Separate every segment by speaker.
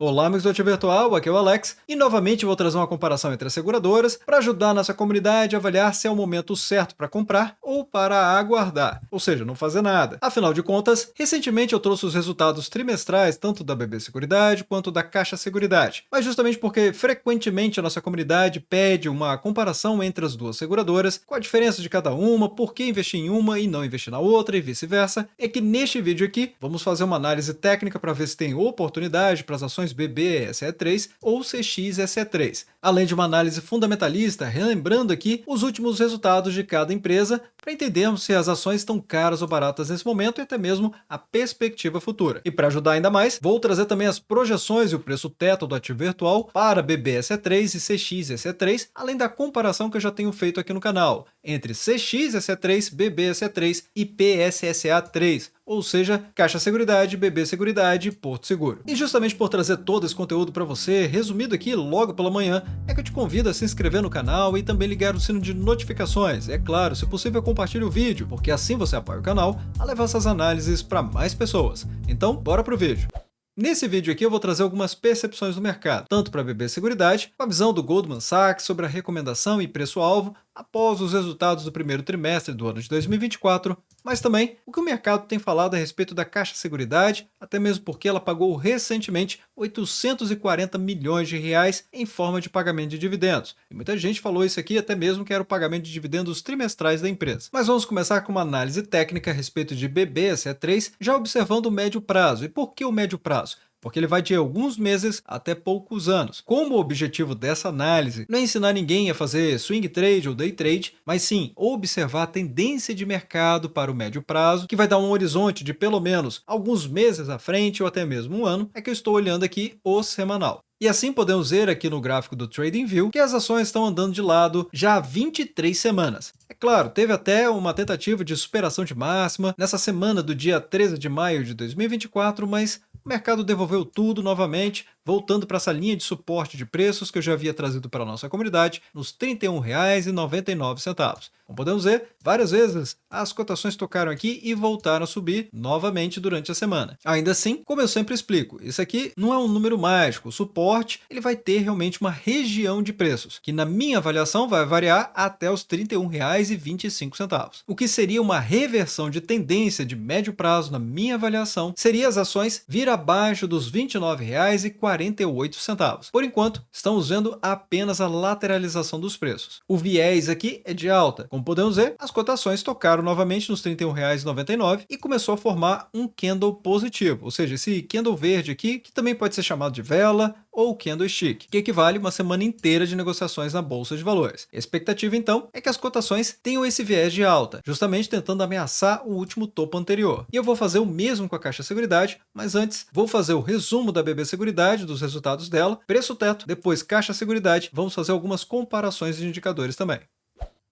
Speaker 1: Olá, amigos do Ativo Virtual, aqui é o Alex, e novamente vou trazer uma comparação entre as seguradoras para ajudar a nossa comunidade a avaliar se é o momento certo para comprar ou para aguardar, ou seja, não fazer nada. Afinal de contas, recentemente eu trouxe os resultados trimestrais tanto da BB Seguridade quanto da Caixa Seguridade, mas justamente porque frequentemente a nossa comunidade pede uma comparação entre as duas seguradoras, qual a diferença de cada uma, por que investir em uma e não investir na outra e vice-versa, é que neste vídeo aqui vamos fazer uma análise técnica para ver se tem oportunidade para as ações BB SE3 ou CX SE3, além de uma análise fundamentalista, relembrando aqui os últimos resultados de cada empresa para entendermos se as ações estão caras ou baratas nesse momento e até mesmo a perspectiva futura. E para ajudar ainda mais, vou trazer também as projeções e o preço teto do ativo virtual para BB SE3 e CX SE3, além da comparação que eu já tenho feito aqui no canal entre CX SE3, BB SE3 e PSSA3, ou seja, Caixa Seguridade, BB Seguridade e Porto Seguro. E justamente por trazer todo esse conteúdo para você, resumido aqui logo pela manhã, é que eu te convido a se inscrever no canal e também ligar o sino de notificações. É claro, se possível, compartilhe o vídeo, porque assim você apoia o canal a levar essas análises para mais pessoas. Então, bora pro vídeo. Nesse vídeo aqui eu vou trazer algumas percepções do mercado, tanto para a BB Seguridade, com a visão do Goldman Sachs sobre a recomendação e preço-alvo após os resultados do primeiro trimestre do ano de 2024, mas também o que o mercado tem falado a respeito da Caixa Seguridade, até mesmo porque ela pagou recentemente 840 milhões de reais em forma de pagamento de dividendos. E muita gente falou isso aqui até mesmo que era o pagamento de dividendos trimestrais da empresa. Mas vamos começar com uma análise técnica a respeito de BB SE3, já observando o médio prazo. E por que o médio prazo? Porque ele vai de alguns meses até poucos anos. Como o objetivo dessa análise não é ensinar ninguém a fazer swing trade ou day trade, mas sim observar a tendência de mercado para o médio prazo, que vai dar um horizonte de pelo menos alguns meses à frente ou até mesmo um ano, é que eu estou olhando aqui o semanal. E assim podemos ver aqui no gráfico do TradingView que as ações estão andando de lado já há 23 semanas. É claro, teve até uma tentativa de superação de máxima nessa semana do dia 13 de maio de 2024, mas o mercado devolveu tudo novamente, voltando para essa linha de suporte de preços que eu já havia trazido para a nossa comunidade, nos R$ 31,99. Como podemos ver, várias vezes as cotações tocaram aqui e voltaram a subir novamente durante a semana. Ainda assim, como eu sempre explico, isso aqui não é um número mágico. O suporte ele vai ter realmente uma região de preços, que na minha avaliação vai variar até os R$ 31,25. O que seria uma reversão de tendência de médio prazo, na minha avaliação, seria as ações vir abaixo dos R$ 29,48. Por enquanto, estamos vendo apenas a lateralização dos preços. O viés aqui é de alta. Como podemos ver, as cotações tocaram novamente nos R$ 31,99 e começou a formar um candle positivo, ou seja, esse candle verde aqui, que também pode ser chamado de vela ou candlestick, que equivale a uma semana inteira de negociações na Bolsa de Valores. A expectativa, então, é que as cotações tenham esse viés de alta, justamente tentando ameaçar o último topo anterior. E eu vou fazer o mesmo com a Caixa Seguridade, mas antes vou fazer o resumo da BB Seguridade, dos resultados dela, preço teto, depois Caixa Seguridade, vamos fazer algumas comparações de indicadores também.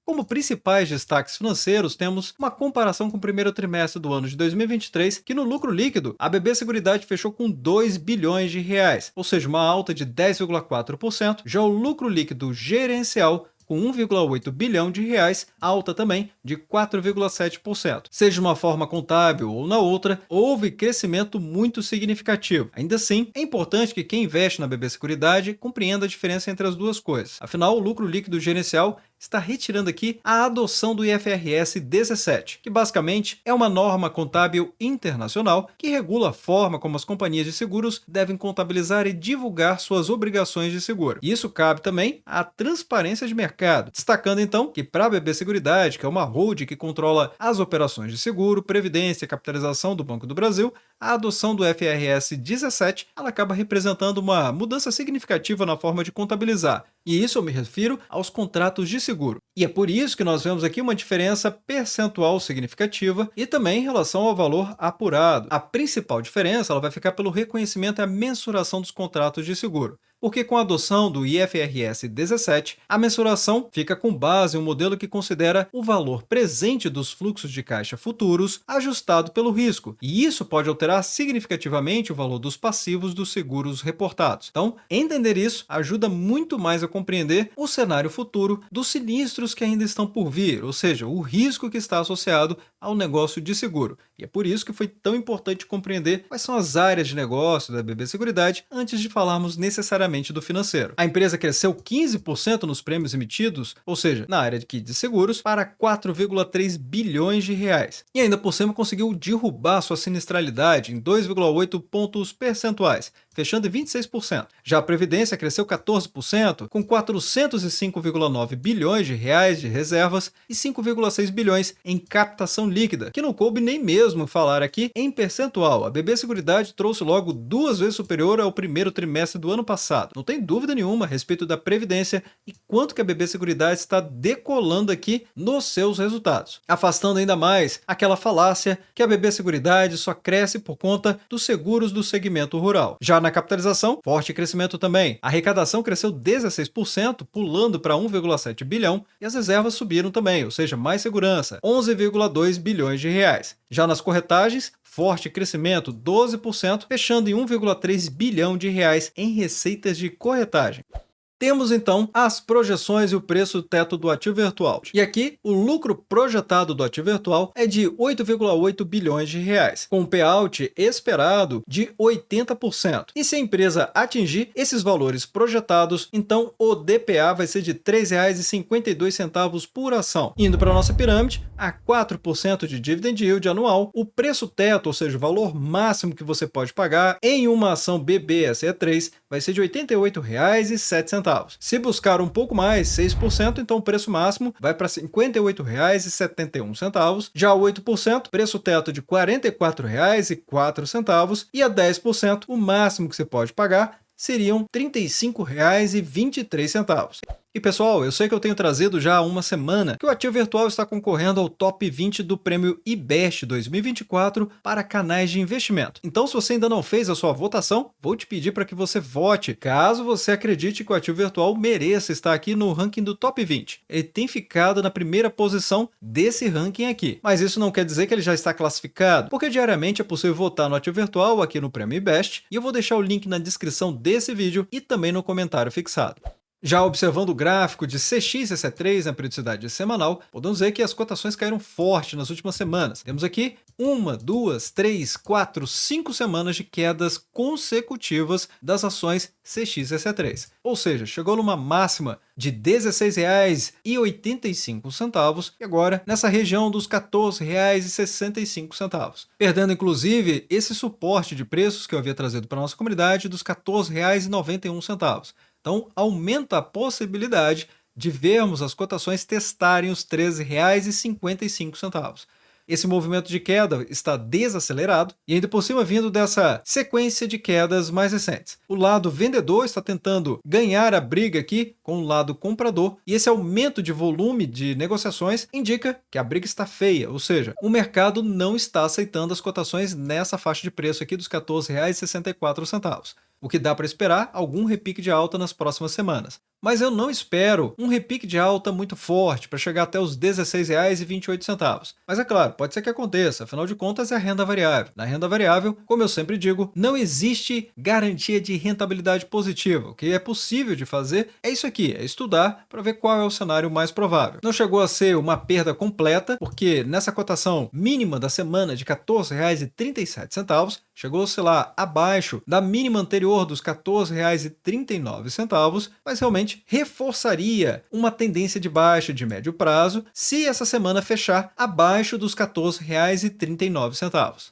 Speaker 1: Como principais destaques financeiros, temos uma comparação com o primeiro trimestre do ano de 2023, que no lucro líquido, a BB Seguridade fechou com 2 bilhões de reais, ou seja, uma alta de 10,4%, já o lucro líquido gerencial com 1,8 bilhão de reais, alta também de 4,7%. Seja de uma forma contábil ou na outra, houve crescimento muito significativo. Ainda assim, é importante que quem investe na BB Seguridade compreenda a diferença entre as duas coisas. Afinal, o lucro líquido gerencial está retirando aqui a adoção do IFRS 17, que basicamente é uma norma contábil internacional que regula a forma como as companhias de seguros devem contabilizar e divulgar suas obrigações de seguro. E isso cabe também à transparência de mercado, destacando então que para a BB Seguridade, que é uma holding que controla as operações de seguro, previdência e capitalização do Banco do Brasil, a adoção do IFRS 17 ela acaba representando uma mudança significativa na forma de contabilizar. E isso eu me refiro aos contratos de seguro. E é por isso que nós vemos aqui uma diferença percentual significativa e também em relação ao valor apurado. A principal diferença ela vai ficar pelo reconhecimento e a mensuração dos contratos de seguro. porque com a adoção do IFRS 17, a mensuração fica com base em um modelo que considera o valor presente dos fluxos de caixa futuros ajustado pelo risco, e isso pode alterar significativamente o valor dos passivos dos seguros reportados. Então, entender isso ajuda muito mais a compreender o cenário futuro dos sinistros que ainda estão por vir, ou seja, o risco que está associado ao negócio de seguro. E é por isso que foi tão importante compreender quais são as áreas de negócio da BB Seguridade antes de falarmos necessariamente do financeiro. A empresa cresceu 15% nos prêmios emitidos, ou seja, na área de seguros, para 4,3 bilhões de reais. E ainda por cima conseguiu derrubar sua sinistralidade em 2,8 pontos percentuais, fechando em 26%. Já a Previdência cresceu 14%, com 405,9 bilhões de reais de reservas e 5,6 bilhões em captação líquida, que não coube nem mesmo falar aqui em percentual. A BB Seguridade trouxe logo 2 vezes superior ao primeiro trimestre do ano passado. Não tem dúvida nenhuma a respeito da Previdência e quanto que a BB Seguridade está decolando aqui nos seus resultados, afastando ainda mais aquela falácia que a BB Seguridade só cresce por conta dos seguros do segmento rural. Já na capitalização, forte crescimento também. A arrecadação cresceu 16%, pulando para 1,7 bilhão, e as reservas subiram também, ou seja, mais segurança, 11,2 bilhões de reais. Já nas corretagens, forte crescimento, 12%, fechando em 1,3 bilhão de reais em receitas de corretagem. Temos então as projeções e o preço teto do ativo virtual. E aqui o lucro projetado do ativo virtual é de 8,8 bilhões de reais, com um payout esperado de 80%. E se a empresa atingir esses valores projetados, então o DPA vai ser de R$ 3,52 por ação. Indo para a nossa pirâmide, a 4% de dividend yield anual, o preço teto, ou seja, o valor máximo que você pode pagar em uma ação BBSE3 vai ser de R$ 88,07. Se buscar um pouco mais, 6%, então o preço máximo vai para R$ 58,71. Já o 8%, preço teto de R$ 44,04 e a 10%, o máximo que você pode pagar seriam R$ 35,23. E pessoal, eu sei que eu tenho trazido já há uma semana que o ativo virtual está concorrendo ao top 20 do prêmio IBEST 2024 para canais de investimento. Então, se você ainda não fez a sua votação, vou te pedir para que você vote, caso você acredite que o ativo virtual mereça estar aqui no ranking do top 20. Ele tem ficado na primeira posição desse ranking aqui. Mas isso não quer dizer que ele já está classificado, porque diariamente é possível votar no ativo virtual aqui no prêmio IBEST, e eu vou deixar o link na descrição desse vídeo e também no comentário fixado. Já observando o gráfico de CXSE3 na periodicidade semanal, podemos ver que as cotações caíram forte nas últimas semanas. Temos aqui 1, 2, 3, 4, 5 semanas de quedas consecutivas das ações CXSE3. Ou seja, chegou numa máxima de R$ 16,85 e agora nessa região dos R$ 14,65, perdendo inclusive esse suporte de preços que eu havia trazido para a nossa comunidade dos R$ 14,91. Então, aumenta a possibilidade de vermos as cotações testarem os R$ 13,55. Esse movimento de queda está desacelerado e ainda por cima vindo dessa sequência de quedas mais recentes. O lado vendedor está tentando ganhar a briga aqui com o lado comprador e esse aumento de volume de negociações indica que a briga está feia, ou seja, o mercado não está aceitando as cotações nessa faixa de preço aqui dos R$ 14,64. O que dá para esperar algum repique de alta nas próximas semanas. Mas eu não espero um repique de alta muito forte para chegar até os R$ 16,28. Mas é claro, pode ser que aconteça, afinal de contas é a renda variável. Na renda variável, como eu sempre digo, não existe garantia de rentabilidade positiva. O que é possível de fazer é isso aqui, é estudar para ver qual é o cenário mais provável. Não chegou a ser uma perda completa, porque nessa cotação mínima da semana de R$ 14,37, chegou-se lá abaixo da mínima anterior dos R$ 14,39, mas realmente reforçaria uma tendência de baixa de médio prazo se essa semana fechar abaixo dos R$ 14,39.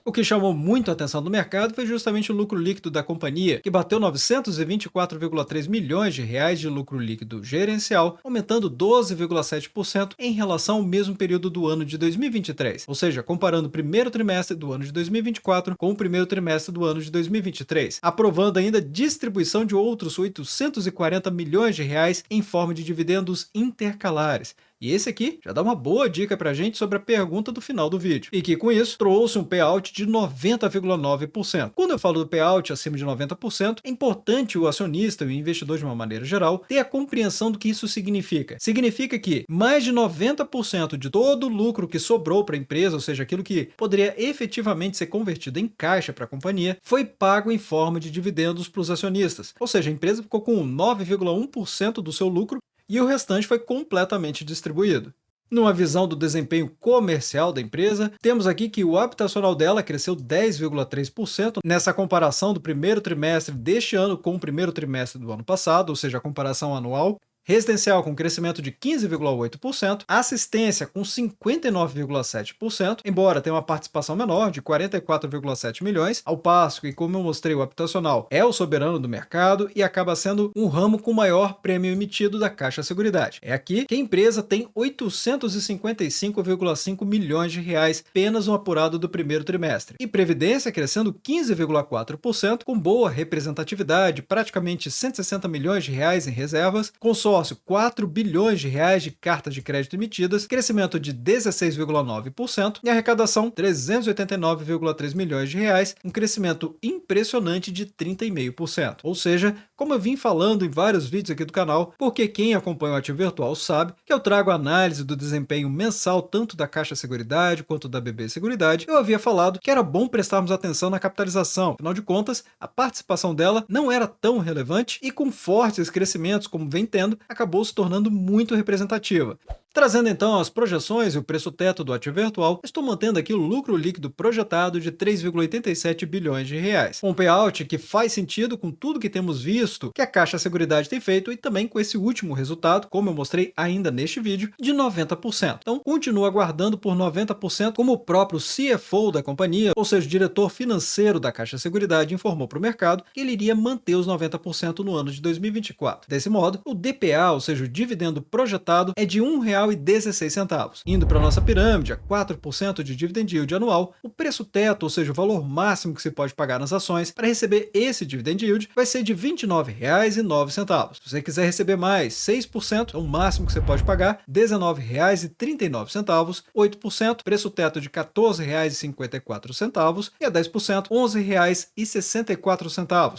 Speaker 1: O que chamou muito a atenção do mercado foi justamente o lucro líquido da companhia, que bateu 924,3 milhões de reais de lucro líquido gerencial, aumentando 12,7% em relação ao mesmo período do ano de 2023, ou seja, comparando o primeiro trimestre do ano de 2024 com o primeiro trimestre do ano de 2023, aprovando ainda a distribuição de outros 840 milhões de reais em forma de dividendos intercalares. E esse aqui já dá uma boa dica pra gente sobre a pergunta do final do vídeo. E que com isso trouxe um payout de 90,9%. Quando eu falo do payout acima de 90%, é importante o acionista e o investidor de uma maneira geral ter a compreensão do que isso significa. Significa que mais de 90% de todo o lucro que sobrou para a empresa, ou seja, aquilo que poderia efetivamente ser convertido em caixa para a companhia, foi pago em forma de dividendos para os acionistas. Ou seja, a empresa ficou com 9,1% do seu lucro e o restante foi completamente distribuído. Numa visão do desempenho comercial da empresa, temos aqui que o habitacional dela cresceu 10,3% nessa comparação do primeiro trimestre deste ano com o primeiro trimestre do ano passado, ou seja, a comparação anual. Residencial com crescimento de 15,8%, assistência com 59,7%, embora tenha uma participação menor de 44,7 milhões, ao passo que, como eu mostrei, o habitacional é o soberano do mercado e acaba sendo um ramo com maior prêmio emitido da Caixa Seguridade. É aqui que a empresa tem 855,5 milhões de reais apenas no apurado do primeiro trimestre. E Previdência crescendo 15,4%, com boa representatividade, praticamente 160 milhões de reais em reservas, consórcio 4 bilhões de reais de cartas de crédito emitidas, crescimento de 16,9% e arrecadação 389,3 milhões de reais, um crescimento impressionante de 30,5%. Ou seja, como eu vim falando em vários vídeos aqui do canal, porque quem acompanha o Ativo Virtual sabe que eu trago análise do desempenho mensal tanto da Caixa Seguridade quanto da BB Seguridade, eu havia falado que era bom prestarmos atenção na capitalização. Afinal de contas, a participação dela não era tão relevante e com fortes crescimentos como vem tendo, acabou se tornando muito representativa. Trazendo então as projeções e o preço teto do ativo virtual, estou mantendo aqui o lucro líquido projetado de 3,87 bilhões de reais. Um payout que faz sentido com tudo que temos visto que a Caixa Seguridade tem feito e também com esse último resultado, como eu mostrei ainda neste vídeo, de 90%. Então, continuo aguardando por 90%, como o próprio CFO da companhia, ou seja, o diretor financeiro da Caixa Seguridade, informou para o mercado que ele iria manter os 90% no ano de 2024. Desse modo, o DPA, ou seja, o dividendo projetado, é de R$ 1,16. Indo para a nossa pirâmide, a 4% de dividend yield anual, o preço teto, ou seja, o valor máximo que se pode pagar nas ações para receber esse dividend yield, vai ser de R$ 29,09. Se você quiser receber mais, 6% é o máximo que você pode pagar, R$ 19,39. 8%, preço teto de R$ 14,54 e a 10%, R$ 11,64.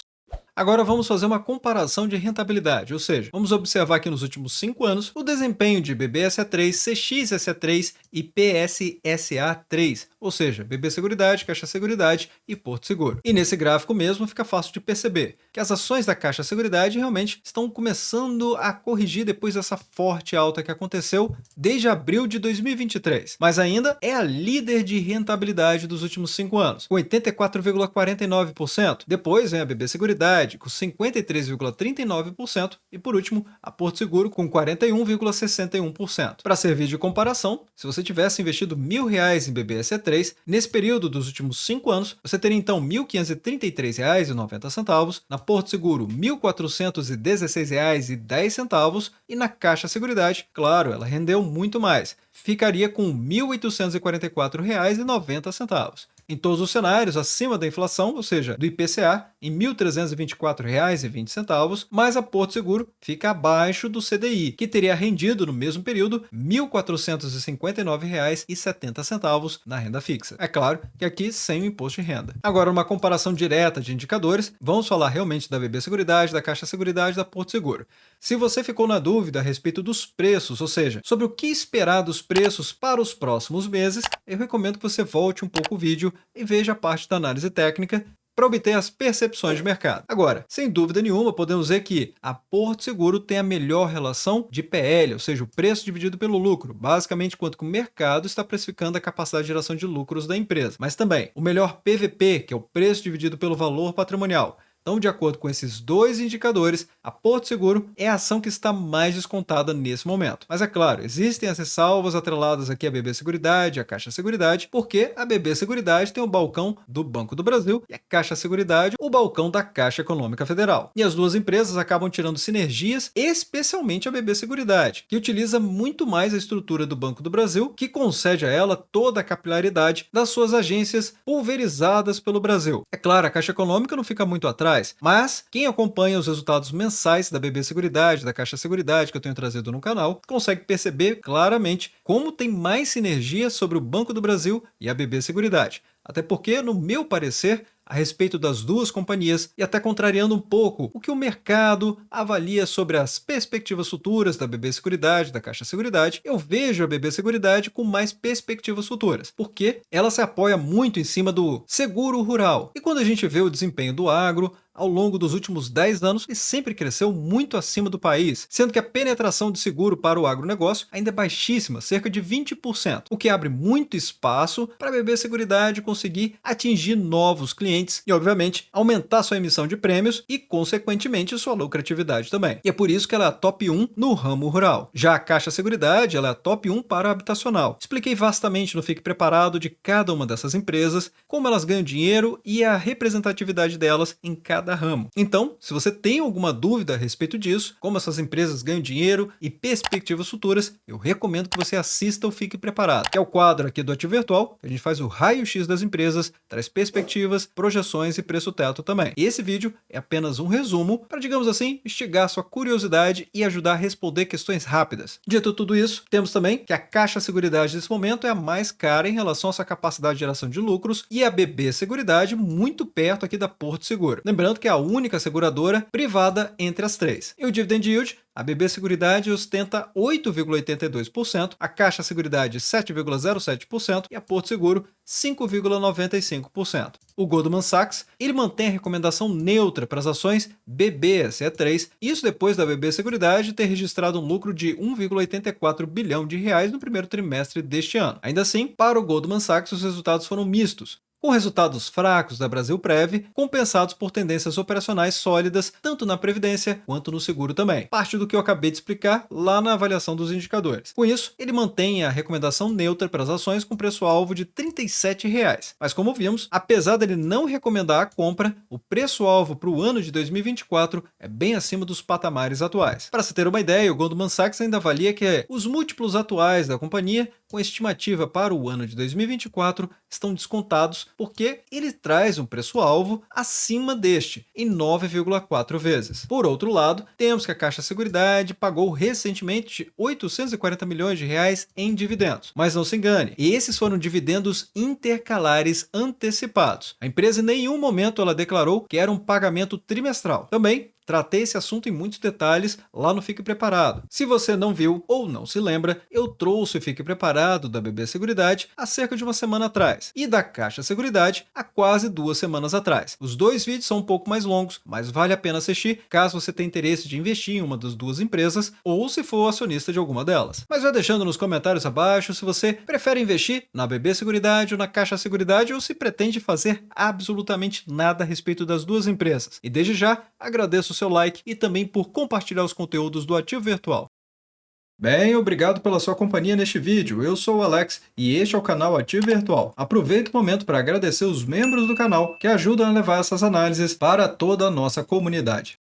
Speaker 1: Agora vamos fazer uma comparação de rentabilidade, ou seja, vamos observar aqui nos últimos 5 anos o desempenho de BBSA3, CXSA3 e PSSA3, ou seja, BB Seguridade, Caixa Seguridade e Porto Seguro. E nesse gráfico mesmo fica fácil de perceber que as ações da Caixa Seguridade realmente estão começando a corrigir depois dessa forte alta que aconteceu desde abril de 2023, mas ainda é a líder de rentabilidade dos últimos 5 anos, com 84,49%. Depois vem a BB Seguridade, com 53,39% e, por último, a Porto Seguro com 41,61%. Para servir de comparação, se você tivesse investido R$ 1.000 em BBSE3, nesse período dos últimos 5 anos, você teria então R$ 1.533,90, na Porto Seguro R$ 1.416,10 e na Caixa Seguridade, claro, ela rendeu muito mais, ficaria com R$ 1.844,90. Em todos os cenários, acima da inflação, ou seja, do IPCA, em R$ 1.324,20, mas a Porto Seguro fica abaixo do CDI, que teria rendido no mesmo período R$ 1.459,70 na renda fixa. É claro que aqui sem o imposto de renda. Agora, uma comparação direta de indicadores, vamos falar realmente da BB Seguridade, da Caixa Seguridade e da Porto Seguro. Se você ficou na dúvida a respeito dos preços, ou seja, sobre o que esperar dos preços para os próximos meses, eu recomendo que você volte um pouco o vídeo e veja a parte da análise técnica para obter as percepções de mercado. Agora, sem dúvida nenhuma, podemos dizer que a Porto Seguro tem a melhor relação de PL, ou seja, o preço dividido pelo lucro, basicamente quanto que o mercado está precificando a capacidade de geração de lucros da empresa. Mas também o melhor PVP, que é o preço dividido pelo valor patrimonial. Então, de acordo com esses dois indicadores, a Porto Seguro é a ação que está mais descontada nesse momento. Mas é claro, existem as ressalvas atreladas aqui à BB Seguridade, à Caixa Seguridade, porque a BB Seguridade tem o balcão do Banco do Brasil e a Caixa Seguridade o balcão da Caixa Econômica Federal. E as duas empresas acabam tirando sinergias, especialmente a BB Seguridade, que utiliza muito mais a estrutura do Banco do Brasil, que concede a ela toda a capilaridade das suas agências pulverizadas pelo Brasil. É claro, a Caixa Econômica não fica muito atrás, atrás. Mas quem acompanha os resultados mensais da BB Seguridade, da Caixa Seguridade que eu tenho trazido no canal, consegue perceber claramente como tem mais sinergia sobre o Banco do Brasil e a BB Seguridade. Até porque, no meu parecer, a respeito das duas companhias e até contrariando um pouco o que o mercado avalia sobre as perspectivas futuras da BB Seguridade, da Caixa Seguridade, eu vejo a BB Seguridade com mais perspectivas futuras, porque ela se apoia muito em cima do seguro rural. E quando a gente vê o desempenho do agro, ao longo dos últimos 10 anos, ele sempre cresceu muito acima do país, sendo que a penetração de seguro para o agronegócio ainda é baixíssima, cerca de 20%, o que abre muito espaço para a BB Seguridade conseguir atingir novos clientes e, obviamente, aumentar sua emissão de prêmios e, consequentemente, sua lucratividade também. E é por isso que ela é a top 1 no ramo rural. Já a Caixa Seguridade, ela é a top 1 para a habitacional. Expliquei vastamente no Fique Preparado de cada uma dessas empresas, como elas ganham dinheiro e a representatividade delas em cada ramo. Então, se você tem alguma dúvida a respeito disso, como essas empresas ganham dinheiro e perspectivas futuras, eu recomendo que você assista o Fique Preparado, que é o quadro aqui do Ativo Virtual. A gente faz o raio-x das empresas, traz perspectivas, projeções e preço-teto também. E esse vídeo é apenas um resumo para, digamos assim, instigar sua curiosidade e ajudar a responder questões rápidas. Dito tudo isso, temos também que a Caixa Seguridade nesse momento é a mais cara em relação à sua capacidade de geração de lucros e a BB Seguridade muito perto aqui da Porto Seguro. Lembrando que é a única seguradora privada entre as três. E o Dividend Yield, a BB Seguridade ostenta 8,82%, a Caixa Seguridade 7,07% e a Porto Seguro 5,95%. O Goldman Sachs, ele mantém a recomendação neutra para as ações BBSE3, isso depois da BB Seguridade ter registrado um lucro de 1,84 bilhão de reais no primeiro trimestre deste ano. Ainda assim, para o Goldman Sachs os resultados foram mistos, com resultados fracos da Brasilprev, compensados por tendências operacionais sólidas, tanto na Previdência quanto no seguro também. Parte do que eu acabei de explicar lá na avaliação dos indicadores. Com isso, ele mantém a recomendação neutra para as ações com preço-alvo de R$ 37,00. Mas como vimos, apesar dele não recomendar a compra, o preço-alvo para o ano de 2024 é bem acima dos patamares atuais. Para se ter uma ideia, o Goldman Sachs ainda avalia que os múltiplos atuais da companhia, com estimativa para o ano de 2024, estão descontados porque ele traz um preço-alvo acima deste, em 9,4 vezes. Por outro lado, temos que a Caixa Seguridade pagou recentemente 840 milhões de reais em dividendos. Mas não se engane, esses foram dividendos intercalares antecipados. A empresa em nenhum momento ela declarou que era um pagamento trimestral. Também tratei esse assunto em muitos detalhes lá no Fique Preparado. Se você não viu ou não se lembra, eu trouxe o Fique Preparado da BB Seguridade há cerca de uma semana atrás e da Caixa Seguridade há quase 2 semanas atrás. Os dois vídeos são um pouco mais longos, mas vale a pena assistir caso você tenha interesse de investir em uma das duas empresas ou se for acionista de alguma delas. Mas vai deixando nos comentários abaixo se você prefere investir na BB Seguridade ou na Caixa Seguridade ou se pretende fazer absolutamente nada a respeito das duas empresas. E desde já, agradeço o seu like e também por compartilhar os conteúdos do Ativo Virtual. Bem, obrigado pela sua companhia neste vídeo. Eu sou o Alex e este é o canal Ativo Virtual. Aproveito o momento para agradecer os membros do canal que ajudam a levar essas análises para toda a nossa comunidade.